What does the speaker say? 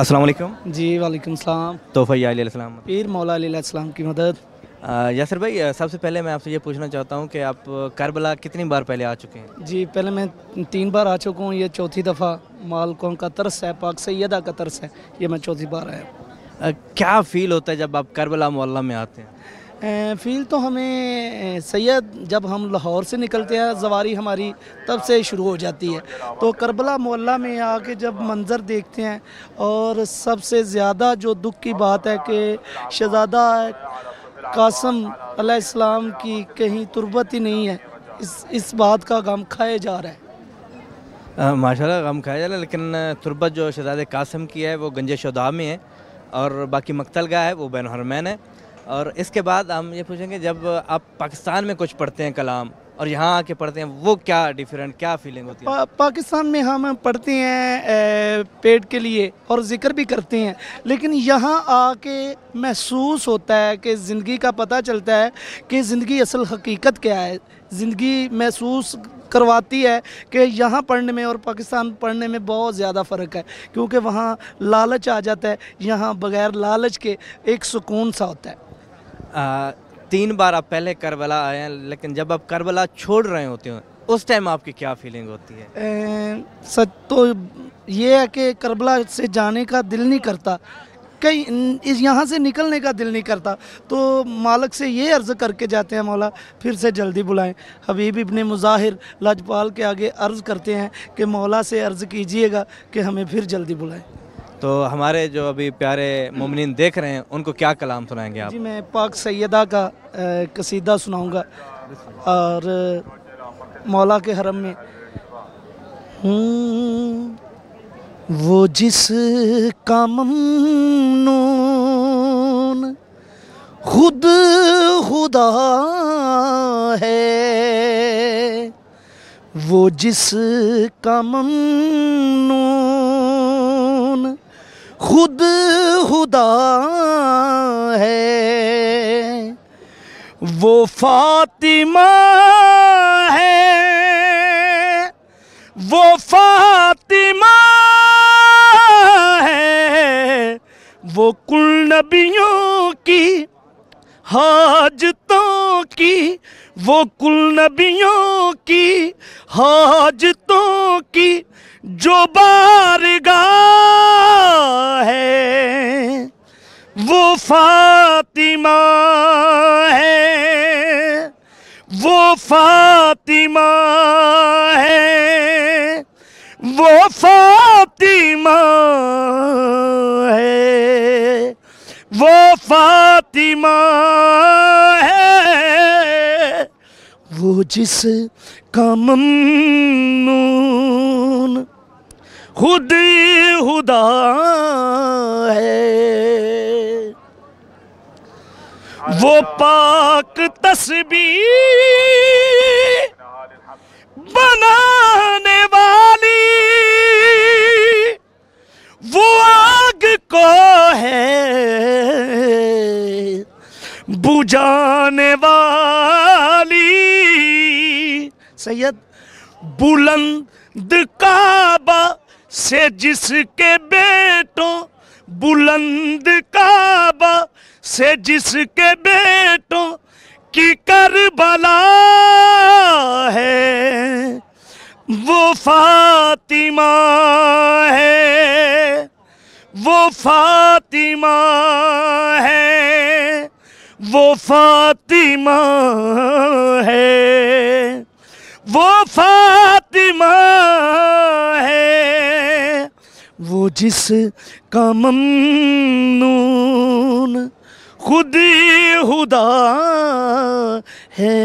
अस्सलाम वालेकुम। जी वालेकुम सलाम। तोफ़ा अलैहिस्सलाम। पीर मौला अलैहिस्सलाम की मदद। यासिर भाई, सबसे पहले मैं आपसे ये पूछना चाहता हूँ कि आप करबला कितनी बार पहले आ चुके हैं? जी पहले मैं 3 बार आ चुका हूँ, ये चौथी दफ़ा। मालकों का तरस है, पाक सैयदा का तरस है, ये मैं चौथी बार आया। क्या फ़ील होता है जब आप करबला मोहल्ला में आते हैं? फ़ील तो हमें सैयद जब हम लाहौर से निकलते हैं, सवारी हमारी तब से शुरू हो जाती है। तो करबला मोहल्ला में आके जब मंज़र देखते हैं, और सबसे ज़्यादा जो दुख की बात है कि शहज़ादा कासिम अलैहिस्सलाम की कहीं तुरबत ही नहीं है, इस बात का गम खाया जा रहा है। माशाल्लाह गम खाया जा रहा है, लेकिन तुरबत जो शहज़ादे कासिम की है वो गंज शुहदा में है, और बाकी मक्तलगाह है वो बैन हरमैन है। और इसके बाद हम ये पूछेंगे, जब आप पाकिस्तान में कुछ पढ़ते हैं कलाम और यहाँ आके पढ़ते हैं, वो क्या डिफरेंट, क्या फीलिंग होती है? पाकिस्तान में हम पढ़ते हैं पेट के लिए और ज़िक्र भी करते हैं, लेकिन यहाँ आके महसूस होता है कि ज़िंदगी का पता चलता है कि ज़िंदगी असल हकीकत क्या है। ज़िंदगी महसूस करवाती है कि यहाँ पढ़ने में और पाकिस्तान पढ़ने में बहुत ज़्यादा फ़र्क है, क्योंकि वहाँ लालच आ जाता है, यहाँ बग़ैर लालच के एक सुकून सा होता है। 3 बार आप पहले करबला आए हैं, लेकिन जब आप करबला छोड़ रहे होते हैं उस टाइम आपकी क्या फीलिंग होती है? सच तो ये है कि करबला से जाने का दिल नहीं करता, कहीं यहाँ से निकलने का दिल नहीं करता। तो मालिक से ये अर्ज़ करके जाते हैं, मौला फिर से जल्दी बुलाएं। हबीब इब्ने मुज़ाहिर लाजपाल के आगे अर्ज़ करते हैं कि मौला से अर्ज़ कीजिएगा कि हमें फिर जल्दी बुलाएं। तो हमारे जो अभी प्यारे मोमिनीन देख रहे हैं उनको क्या कलाम सुनाएंगे आप? जी मैं पाक सैयदा का कसीदा सुनाऊंगा, और मौला के हरम में वो जिसका ममनून खुद खुदा है, वो जिसका ममनून खुद खुदा है, वो फातिमा है, वो फातिमा है, वो कुल नबियों की हाजतों की, वो कुल नबियों की हाजतों की जो बारगाह है, वो फातिमा है, वो फातिमा है, वो फातिमा है, वो फातिमा है, वो जिसका ममनून खुद खुदा है, वो पाक तस्बीह बनाने वाली, वो आग को है बुझाने वाली। सैयद बुलंद काबा से जिसके बेटों, बुलंद काबा से जिसके बेटों की करबला है, वो फातिमा है, वो फातिमा है, वो फातिमा है, वो फातिमा है, वो जिसका ममनून खुद खुदा है।